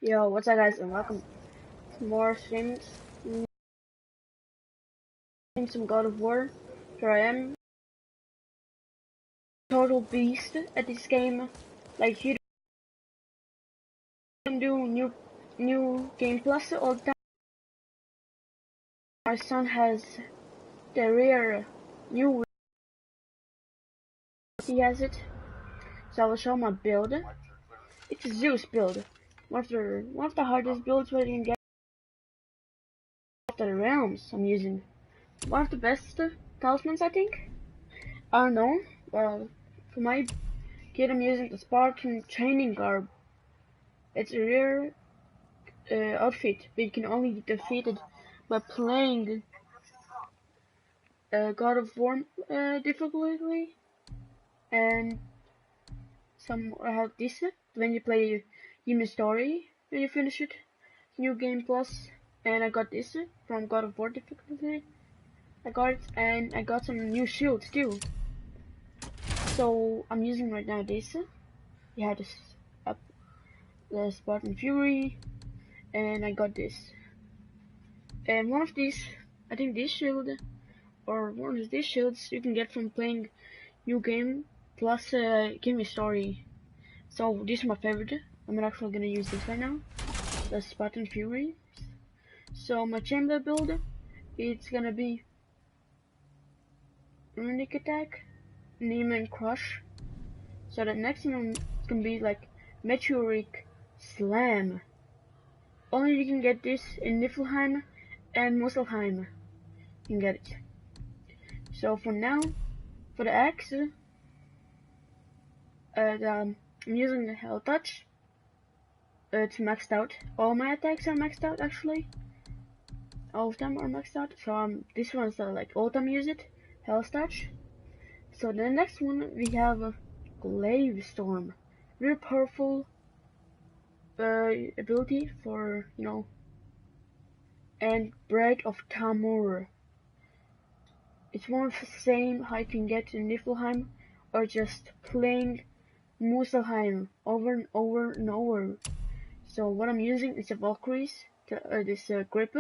Yo, what's up guys and welcome to more streams. Playing some God of War. Here I am. Total beast at this game. Like you can do new game plus all the time. My son has the rare new, he has it. So I will show my build. It's a Zeus build. One of the hardest builds where you can get the realms I'm using. One of the best talismans I think. I don't know. Well, for my kid I'm using the Spartan training garb. It's a rare outfit, but you can only be defeated by playing God of War difficultly. And some have this when you play Human Story when you finish it. New Game Plus, and I got this from God of War difficulty. I got it, and I got some new shields too. So I'm using right now this. You had this the Spartan Fury, and I got this. And one of these, I think this shield, or one of these shields you can get from playing New Game plus Game Story. So this is my favorite. I'm actually gonna use this right now, the Spartan Fury. So my chamber build, it's gonna be Runic Attack, Neiman Crush. So the next one is gonna be like Meteoric Slam. Only you can get this in Niflheim and Muspelheim. You can get it. So for now, for the axe, I'm using the Hell Touch. It's maxed out. All my attacks are maxed out actually. All of them are maxed out. So this one's like all time use it. Hell Touch. So the next one we have Glaive Storm. Very powerful ability for and Bread of Tamur. It's one of the same how you can get in Niflheim or just playing Muspelheim over and over and over. So what I'm using is a Valkyries, this grip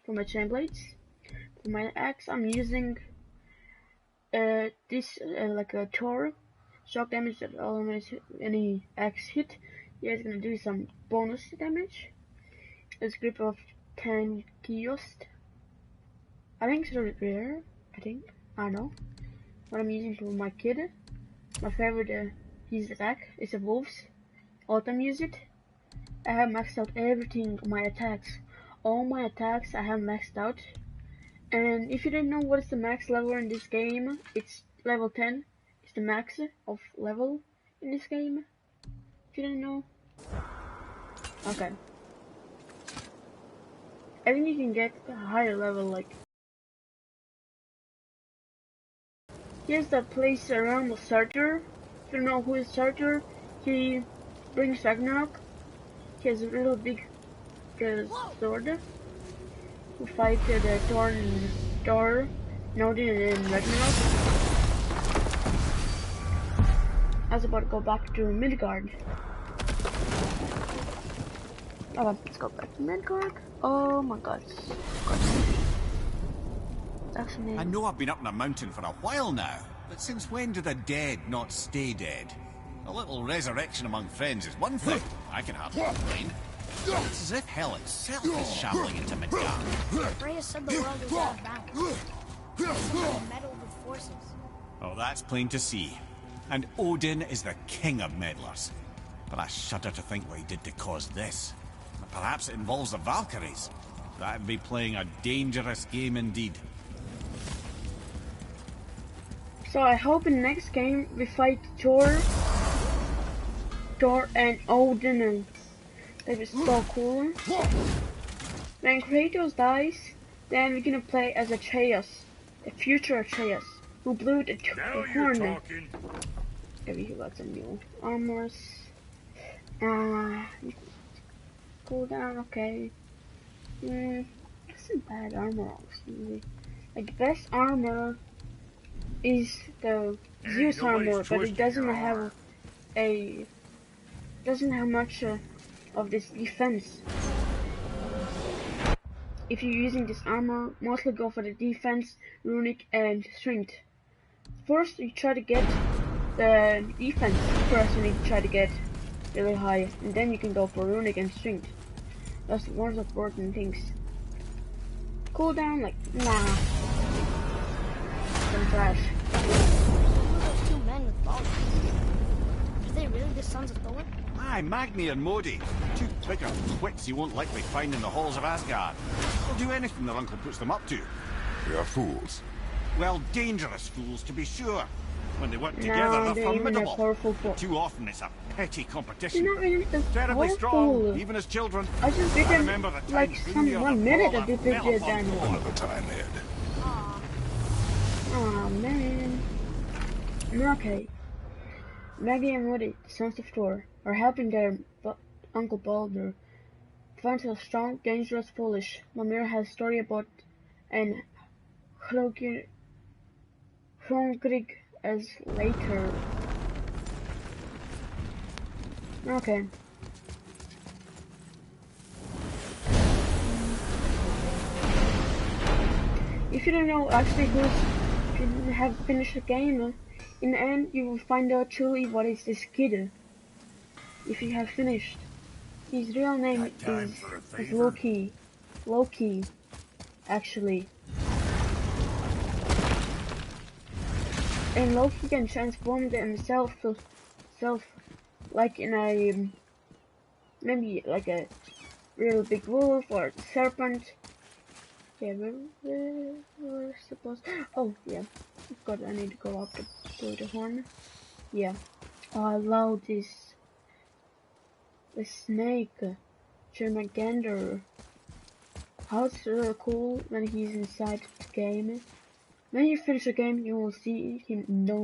for my chain blades. For my axe I'm using this like a Tor. Shock damage that almost any axe hit. Yeah, it's gonna do some bonus damage. It's grip of 10 Kiost. I think it's really rare. I don't know. What I'm using for my kid. My favorite his attack is a Wolf's. All time use it. I have maxed out everything, my attacks. All my attacks I have maxed out. And if you didn't know what is the max level in this game, it's level 10. It's the max of level in this game. If you didn't know. Okay. I think you can get a higher level, like. Here's the place around the Sartor. If you don't know who is Sartor, he brings Ragnarok. He has a real big sword. Who fight the Thor, Nodin, and Ragnarok. I was about to go back to Midgard. Okay, let's go back to Midgard. Oh my god. I know I've been up in a mountain for a while now, but since when do the dead not stay dead? A little resurrection among friends is one thing. I can hardly complain. It's as if hell itself is shambling into Midgard. Freya said the world was out of balance. Someone meddled with forces. Oh, that's plain to see. And Odin is the king of meddlers. But I shudder to think what he did to cause this. Perhaps it involves the Valkyries. That'd be playing a dangerous game indeed. So I hope in the next game we fight Thor and Odin, and that is so cool. When Kratos dies, then we're gonna play as Atreus, the future Atreus, who blew the horn. Okay, we got some new armors. Cool down, okay. That's some bad armor, actually. Like, the best armor is the Zeus armor, but it doesn't have much of this defense. If you're using this armor, mostly go for the defense, runic, and strength. First, you try to get the defense. First, you need to try to get really high, and then you can go for runic and strength. That's one of the important things. Cooldown, like, nah. Some trash. Who are those two men with balls? Are they really the sons of Thor? Aye, Magni and Modi. Two bigger twits you won't likely find in the halls of Asgard. They'll do anything their uncle puts them up to. They are fools. Well, dangerous fools, to be sure. When they work together, they're formidable. But too often it's a petty competition. They're not really Terribly strong, even as children. I just beat them remember the time like some 1 minute of the video then. Another time, Ed. Oh man. Okay. Maggie and Woody, the sons of Thor, are helping their uncle Baldur find a strong, dangerous Polish. Mamir has a story about an Hrongrig as later. Okay. If you don't know actually if you have finished the game, in the end you will find out truly what is this kid. If you have finished. His real name is Loki. Loki, actually. And Loki can transform himself to like in a maybe like a real big wolf or serpent. Yeah, we're supposed. Oh yeah, God, I need to go up to the horn. Yeah. Oh, I love this. The snake, Jurmagander. How it's really cool when he's inside the game. When you finish the game, you will see him no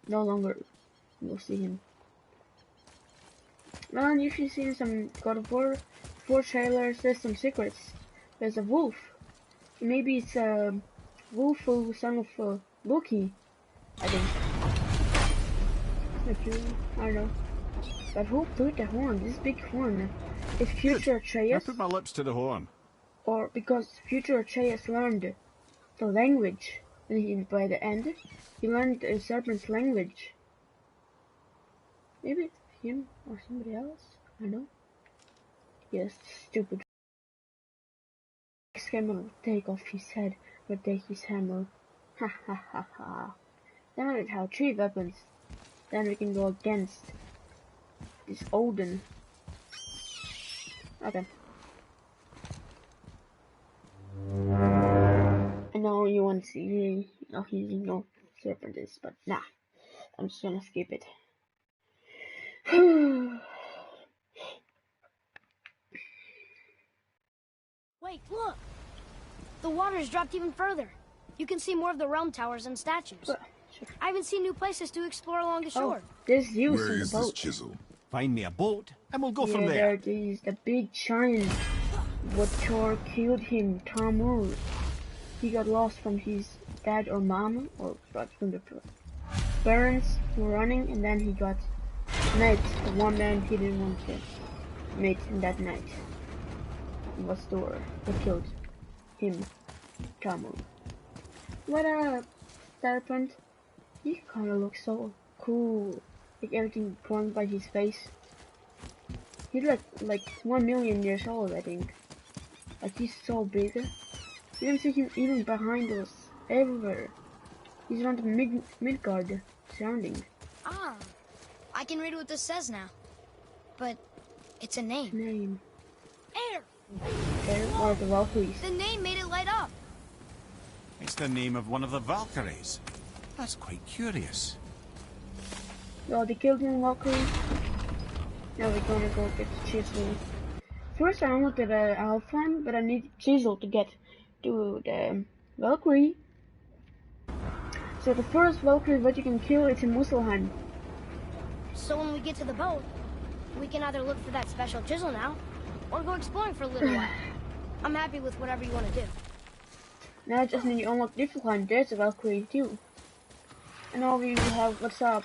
longer. You will see him. Well, and if you see some God of War 4 trailers, there's some secrets. There's a wolf. Maybe it's a wolf son of Loki, I think. I don't know. But who put the horn? This big horn. Is future Atreus? I put my lips to the horn. Or because future Atreus learned the language, and by the end, he learned the serpent's language. Maybe it's him or somebody else? I don't know. Yes, stupid. Hammer will take off his head, but take his hammer. Ha ha ha ha. Then we have 3 weapons. Then we can go against this Odin. Okay. I know you want to see how he serpent is, but nah. I'm just gonna skip it. Wait, look! The water's dropped even further. You can see more of the realm towers and statues. I haven't seen new places to explore along the shore. There's you Where in the is boat. this chisel? Find me a boat, and we'll go Yeah, from there. it is. The big giant. What Thor killed him, Tamur. He got lost from his dad or mom, or from the parents were running, and then he got met the one man he didn't want to meet in that night. It was Thor that killed him, Tamur. What a serpent. He kinda looks so cool. Like everything growing by his face. He's like 1 million years old, I think. Like he's so big. You can see him even behind us, everywhere. He's around the Midgard surrounding. Ah, I can read what this says now. But it's a name. Name. Air! There are the Valkyries. The name made it light up. It's the name of one of the Valkyries. That's quite curious. Oh, they killed one Valkyrie. Now we're gonna go get the chisel. First I wanted the Alpine, but I need chisel to get to the Valkyrie. So the first Valkyrie that you can kill is in Muspelheim. So when we get to the boat, we can either look for that special chisel now, or go exploring for a little while. I'm happy with whatever you want to do. Now I just need to unlock Niflheim. There's a Valkyrie too. And now we have what's up.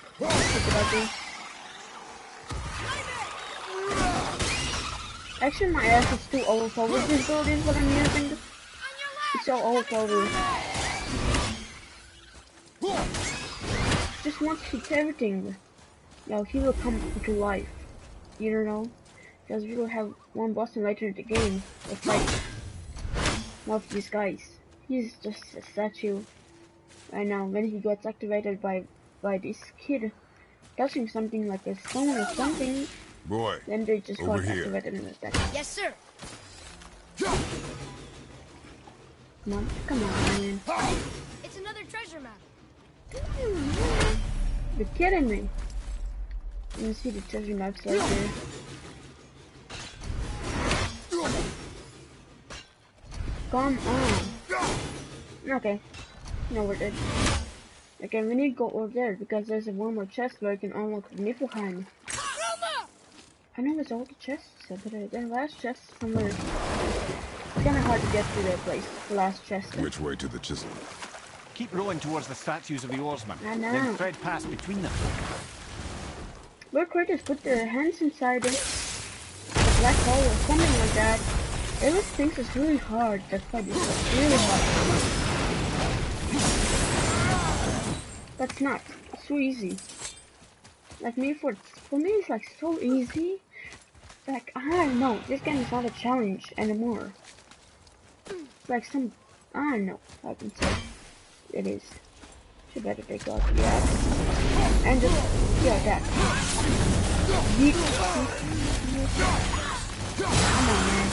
Actually, my ass is too overpowered. This build is what I'm using. It's so overpowered. Just once hits everything. Now he will come to life. You know? Because we will have one boss later in the game. It's like one of these guys. He's just a statue. Right now, when he gets activated by this kid touching something like a stone or something, Boy, then they just got over here. activated and attack. Yes, sir. Come on, man. It's another treasure map. You're kidding me. You can see the treasure maps right there. Come on. Okay. No, we're dead. Okay, we need to go over there because there's one more chest where you can unlock Niflheim. I know there's all the chests, but the last chest somewhere. It's kinda hard to get to that place, the last chest. Which way to the chisel? Keep rowing towards the statues of the oarsmen. I know. Then thread past between them. Where creators put their hands inside it, a black hole or something like that. Everyone thinks it's really hard. That fight is really hard. But it's not. It's so easy. Like me, for me, it's like so easy. Like I don't know. This game is not a challenge anymore. It's like some, I don't know. I can say it is. Should better take out the axe and just that. Yeet. Come on, man.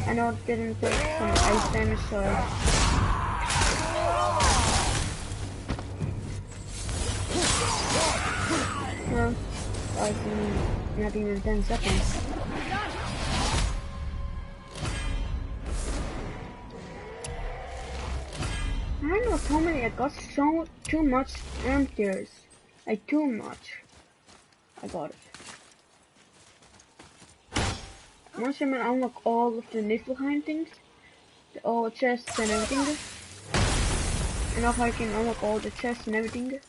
I know it didn't take some ice damage, so. Well, not even 10 seconds. I don't know how many I got too much emptiers. Like too much. I got it. Once I'm gonna unlock all of the Niflheim things, all the chests and everything. And if I can unlock all the chests and everything, it's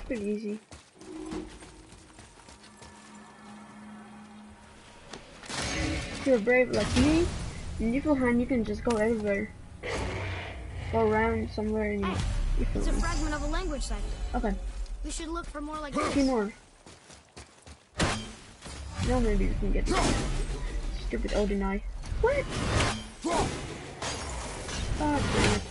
pretty easy. If you're brave like me, in Niflheim you can just go everywhere. Go around somewhere and It's a fragment of a language cipher. Okay. We should look for more like A this. few more. No, maybe we can get this. Stupid Odin eye. What? God damn it.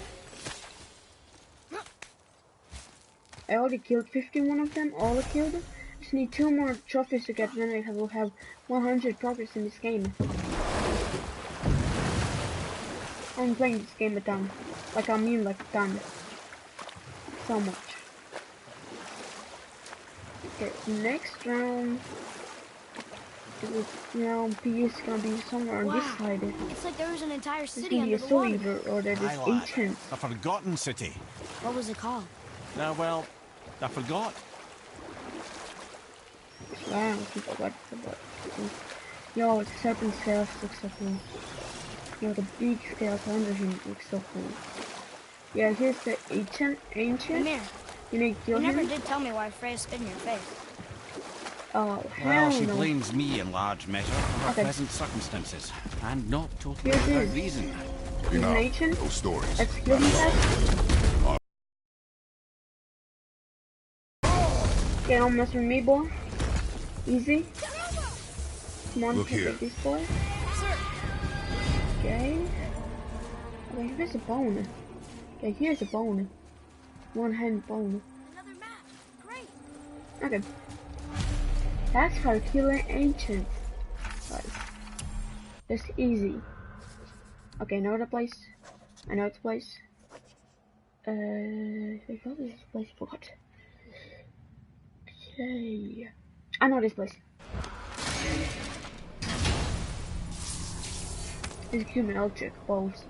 I already killed 51 of them, all killed. Just need 2 more trophies to get, then I will have 100 progress in this game. I'm playing this game a ton. Like I mean like a ton. So much. Okay, next round. Round P is gonna be somewhere on this side. It's like there was an entire It's city gonna be under a the water. Soul Eater or that is Aye, lad. ancient. A forgotten city. What was it called? Well, I forgot. Wow, I forgot. Yo, the serpent scales looks so cool. Yo, the big scales under him looks so cool. Yeah, here's the ancient. Amir, You need to kill you him. never did tell me why Freya spit in your face. Oh, Well, hell she no. blames me in large measure for her Okay. present circumstances, and not totally Here it without is. reason. He's an ancient. No stories. Let's kill him first. Okay, don't mess with me, boy. Easy. Come on, Look here. take this boy. Okay. Okay, here's a bone. Okay, here's a bone. One hand bone. Another map. Great. Okay. That's how to kill an ancient. Guys. That's easy. Okay, know the place. I know the place. I got this place forgot. Okay. I know this place. It's human object bows.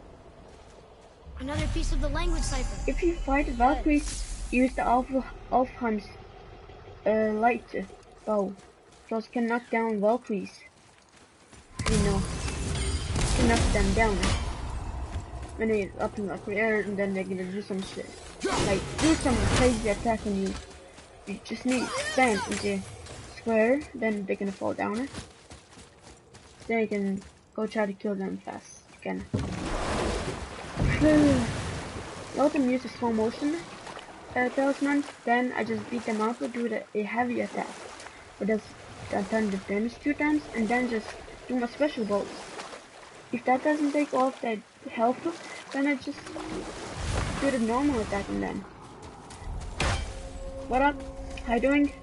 Another piece of the language cipher. If you fight Valkyries, use the Alfheim's light bow. Those can knock down Valkyries. You know, can knock them down. When they up in the air, and then they're gonna do some shit. Like, do some crazy attack on you. You just need to stand and just square, then they're gonna fall down. Then you can go try to kill them fast again. Let them use a slow motion talisman, then I just beat them up with a heavy attack. It does a ton of damage 2 times, and then just do my special bolts. If that doesn't take off that health, then I just do the normal attack and then. What up? How you doing?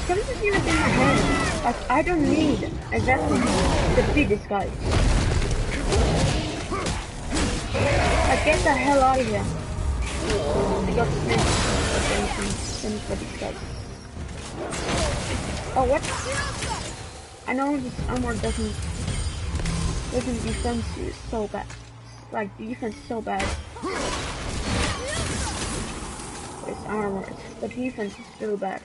Something's even in my head. Like, I don't need exactly to defeat this guy. Like, get the hell out of here. I got finish for these guys. Oh, what? I know this armor doesn't defense you so bad. Like, defense is so bad. It's armor, but defense is still bad.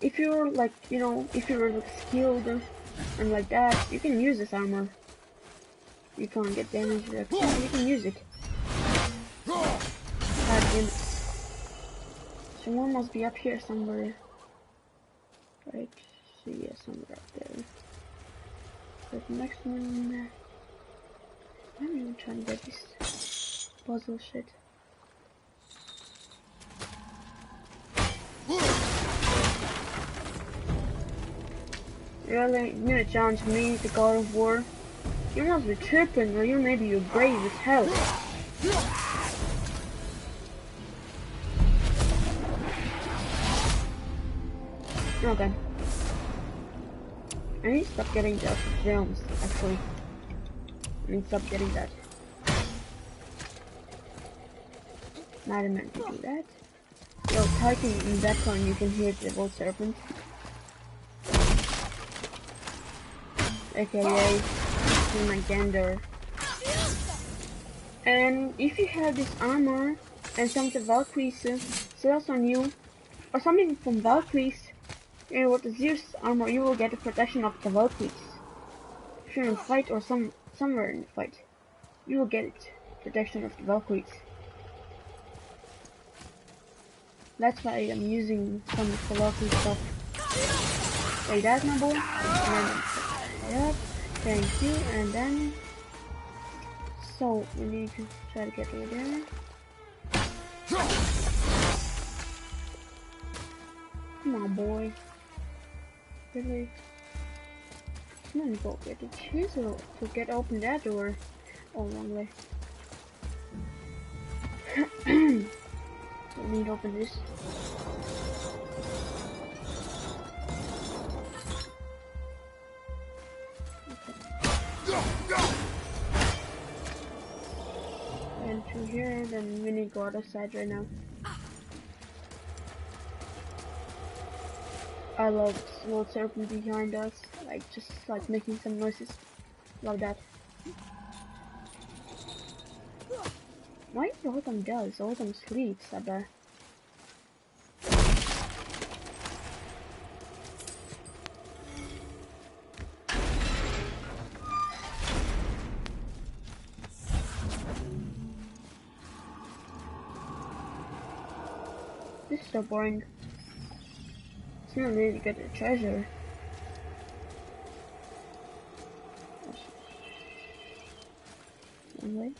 If you're like, you know, if you're like skilled and like that, you can use this armor. You can't get damage, like, yeah, you can use it. Someone must be up here somewhere. Right, so yeah, somewhere up there. But the next one, I'm even trying to get this puzzle shit. Really, you're gonna challenge me, the God of War? You must be tripping, or maybe you're brave as hell. Okay. I need to stop getting the films, actually. I need to stop getting that. Not meant to do that. Yo, typing in background, you can hear the Devil Serpent. AKA my Gander. And if you have this armor and some of the Valkyries cells on you, or something from Valkyries, you know, with the Zeus armor, you will get the protection of the Valkyries. If you're in a fight or somewhere in the fight, you will get it, protection of the Valkyries. That's why I'm using some of the Valkyrie stuff. Like that, my boy. And then, yep, thank you, and then, so we need to try to get over there. Come on, boy. Really? Come on, go get the chisel to get open that door. Oh, wrong way. We need to open this. And through here, then we need to go other side right now. I love this little serpent behind us, like just like making some noises. Love that. Why Autumn does? Autumn sleeps, I bet. This is so boring. It's not really good at treasure. One way.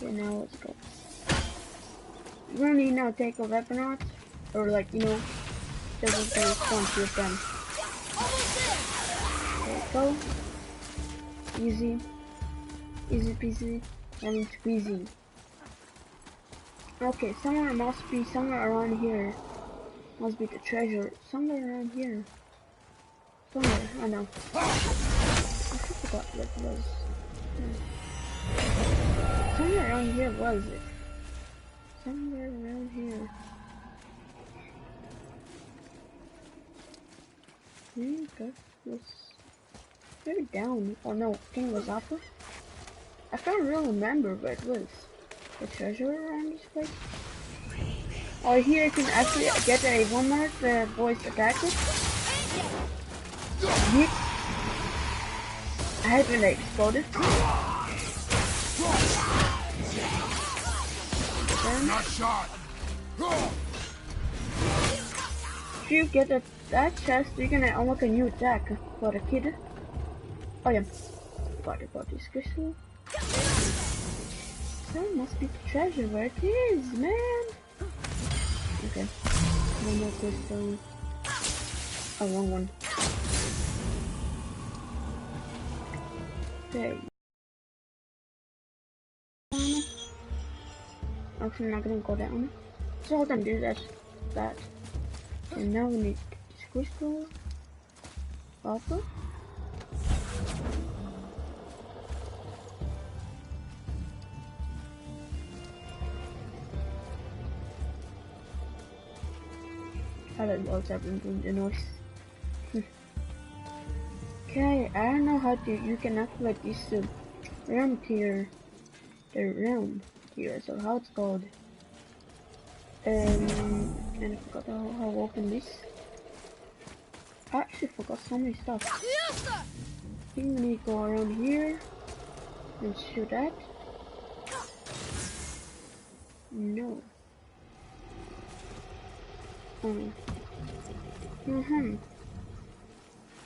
Okay, now let's go. You don't need now take a weapon out, or like, you know, just a response to your friend. There we go. Easy. Easy peasy. Lemon squeezy. Okay, somewhere must be somewhere around here. Must be the treasure. Somewhere around here. Somewhere, I know. I forgot what it was. Somewhere around here was it? Somewhere around here. That was very down. Oh no, I think it was upper. I can't really remember where it was. The treasure around this Wait. Oh, here you can actually get a 1-minute voice attack. Yeet. I hate when they exploded. Not shot. If you get that chest, you're gonna unlock a new attack for the kid. Oh yeah, forgot about this crystal. There must be the treasure where it is, man. Okay, one more crystal. Oh, wrong one. Okay. Actually, I'm not gonna go down. So all I'm doing that. And now we need this crystal. Alpha. I don't know what's happening to the noise. Okay, I don't know how you can activate this realm tier. The realm tier, so how it's called. And I forgot how to open this. I actually forgot so many stuff. I think we need to go around here and shoot that. No.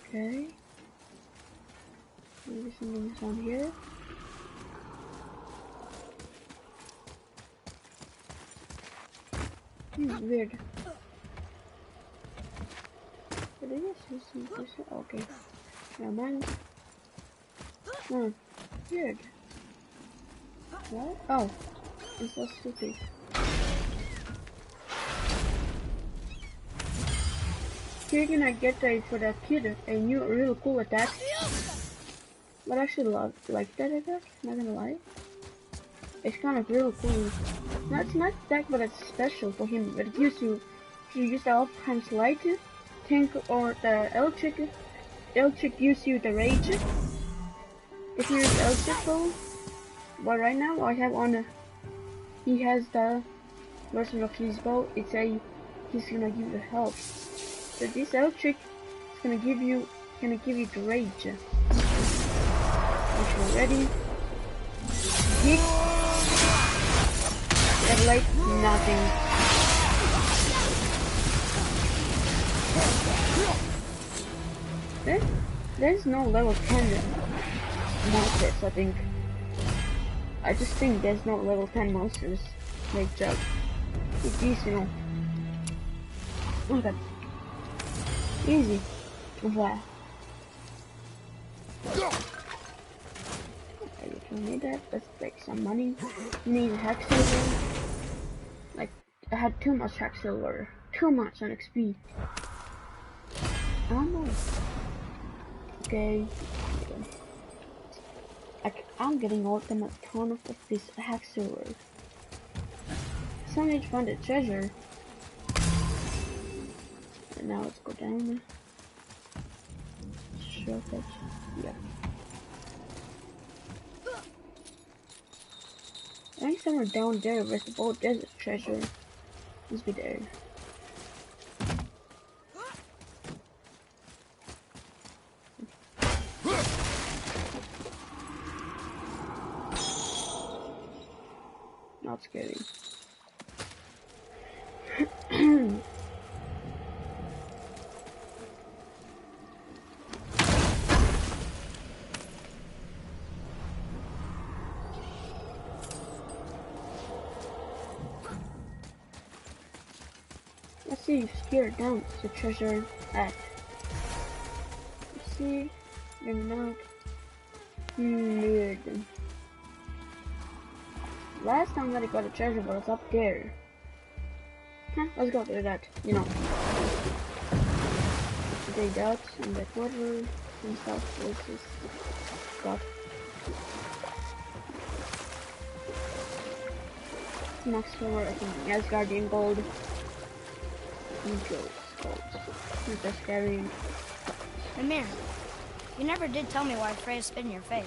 Okay. Maybe something's on here. Weird. Did I just see some person? Okay. Never mind. Weird. What? Oh. It's so stupid. You're gonna get for that kid a new really cool attack. But I actually like that attack, not gonna lie. It's kind of real cool. No, it's not attack, but it's special for him. But it gives you, if you use the off-times light, tank or the electric gives you the rage. If you use electric bow, but right now I have on, he has the version of his bow. It's he's gonna give you health. So this electric is gonna give you the rage. If you're ready, hit. Like nothing. There's no level 10 monsters, I think. I just think there's no level 10 monsters. Like just with these, you know. Okay. Easy. Wow. We need that. Let's take some money. We need hack silver. Like, I had too much hack silver. Too much on XP. I don't know. Okay. I'm getting ultimate ton of this hack silver. So I need to find a treasure. And now let's go down. Shortcut. Yeah. I think somewhere down there with the boat there's a treasure. Must be there. Not scary. Let's see if here down the treasure at. Let's see. Maybe not. Weird. Last time that I got a treasure was up there. Huh, let's go do that, you know. Dig out and get water and stuff. Let's just got max silver, I think. Yes, guardian gold. Gold. It's just scary. Amir, you never did tell me why Freya spit in your face.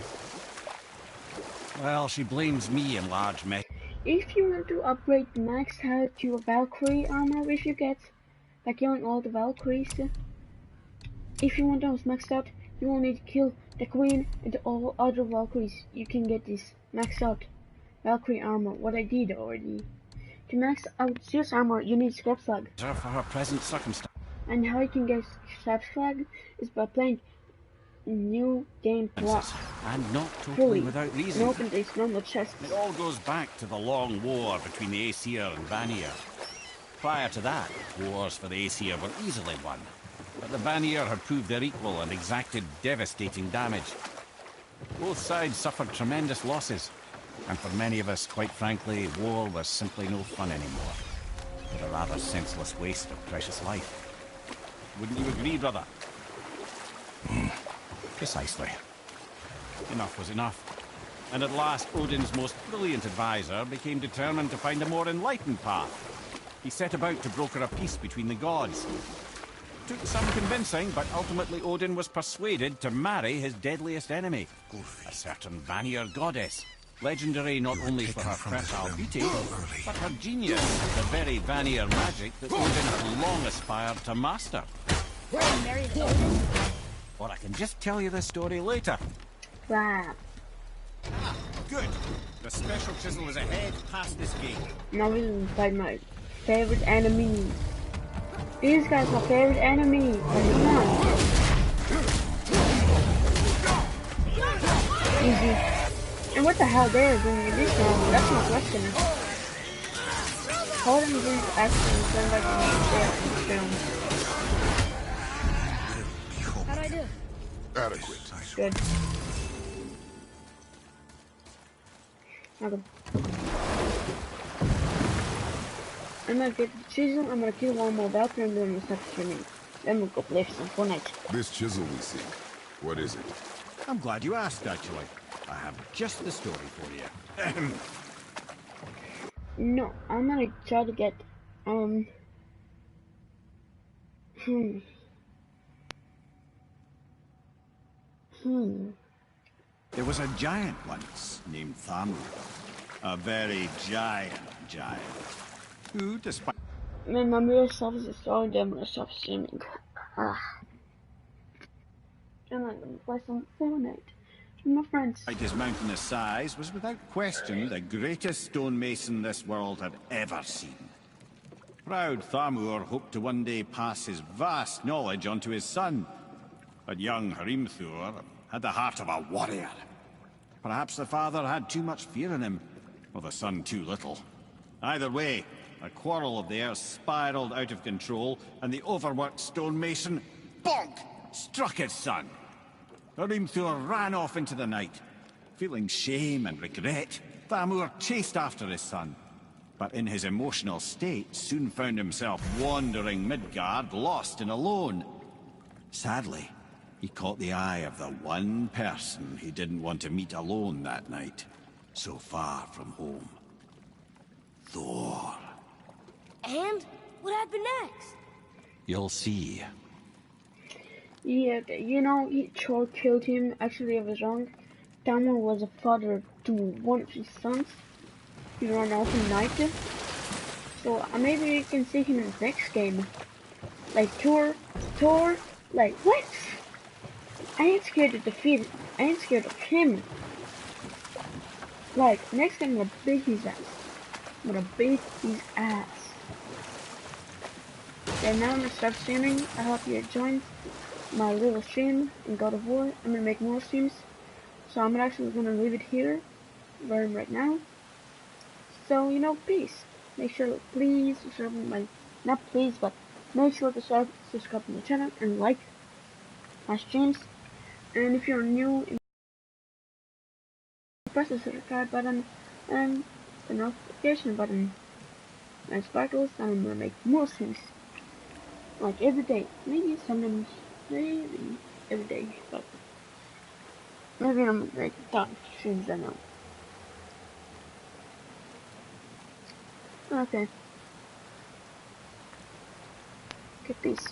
Well, she blames me in large measure. if you want to upgrade max out your Valkyrie armor, which you get by killing all the Valkyries, if you want those maxed out, you will need to kill the Queen and all other Valkyries. You can get this maxed out Valkyrie armor, what I did already. To max out Zeus armor, you need Scrap Flag. For her present circumstance. And how you can get Scrap Flag is by playing New Game Plus. And not totally Fully. without reason. And open these normal chests. It all goes back to the long war between the Aesir and Vanir. Prior to that, wars for the Aesir were easily won. But the Vanir had proved their equal and exacted devastating damage. Both sides suffered tremendous losses. And for many of us, quite frankly, war was simply no fun anymore. But a rather senseless waste of precious life. Wouldn't you agree, brother? Precisely. Enough was enough. And at last, Odin's most brilliant advisor became determined to find a more enlightened path. He set about to broker a peace between the gods. Took some convincing, but ultimately Odin was persuaded to marry his deadliest enemy, a certain Vanir goddess. Legendary not only for her fertile beauty, but her genius, the very Vanir magic that Odin had long aspired to master. Married Odin? Or I can just tell you the story later. Wow. Good. The special chisel is ahead past this gate. Now we can fight my favorite enemy. These guys are my favorite enemy. Come on. Easy. And what the hell they're doing in this round? That's my question. How them doing actually sound like they're in this round? How'd I do? Adequate. Good. Okay. I'm gonna get the chisel, I'm gonna kill one more Valkyrie, and then I'm gonna stop streaming. Then we'll go play some Fortnite. This chisel we seek, what is it? I'm glad you asked, actually. I have just the story for you. No, I'm gonna try to get, There was a giant once named Thamur. A very giant, who, despite... Man, my mirror self is destroyed, then I'm gonna stop streaming. And I'm gonna play some Fortnite with my friends. Despite his mountainous size, was without question the greatest stonemason this world had ever seen. Proud Thamur hoped to one day pass his vast knowledge on to his son. But young Hrimthur had the heart of a warrior. Perhaps the father had too much fear in him, or the son too little. Either way, a quarrel of theirs spiraled out of control, and the overworked stonemason, bonk, struck his son. Hrimthur ran off into the night. Feeling shame and regret, Thamur chased after his son. But in his emotional state, soon found himself wandering Midgard, lost and alone. Sadly, he caught the eye of the one person he didn't want to meet alone that night, so far from home. Thor. And? What happened next? You'll see. Yeah, you know, Thor killed him. Actually, I was wrong. Thamur was a father to one of his sons. He ran off in night. So maybe we can see him in the next game. Like Thor, like what? I ain't scared to defeat him. I ain't scared of him. Like, next time I'm gonna beat his ass. I'm gonna beat his ass. And now I'm gonna start streaming. I hope you joined my little stream in God of War. I'm gonna make more streams. So I'm actually gonna leave it here, where I'm right now. So, you know, peace. Make sure, please, subscribe to my, not please, but make sure to subscribe to my channel and like my streams. And if you're new, press the subscribe button and the notification button. And sparkles, and I'm gonna make more streams. Like every day. Maybe sometimes, maybe every day, but maybe I'm gonna make time streams, I know. Okay. Okay, peace.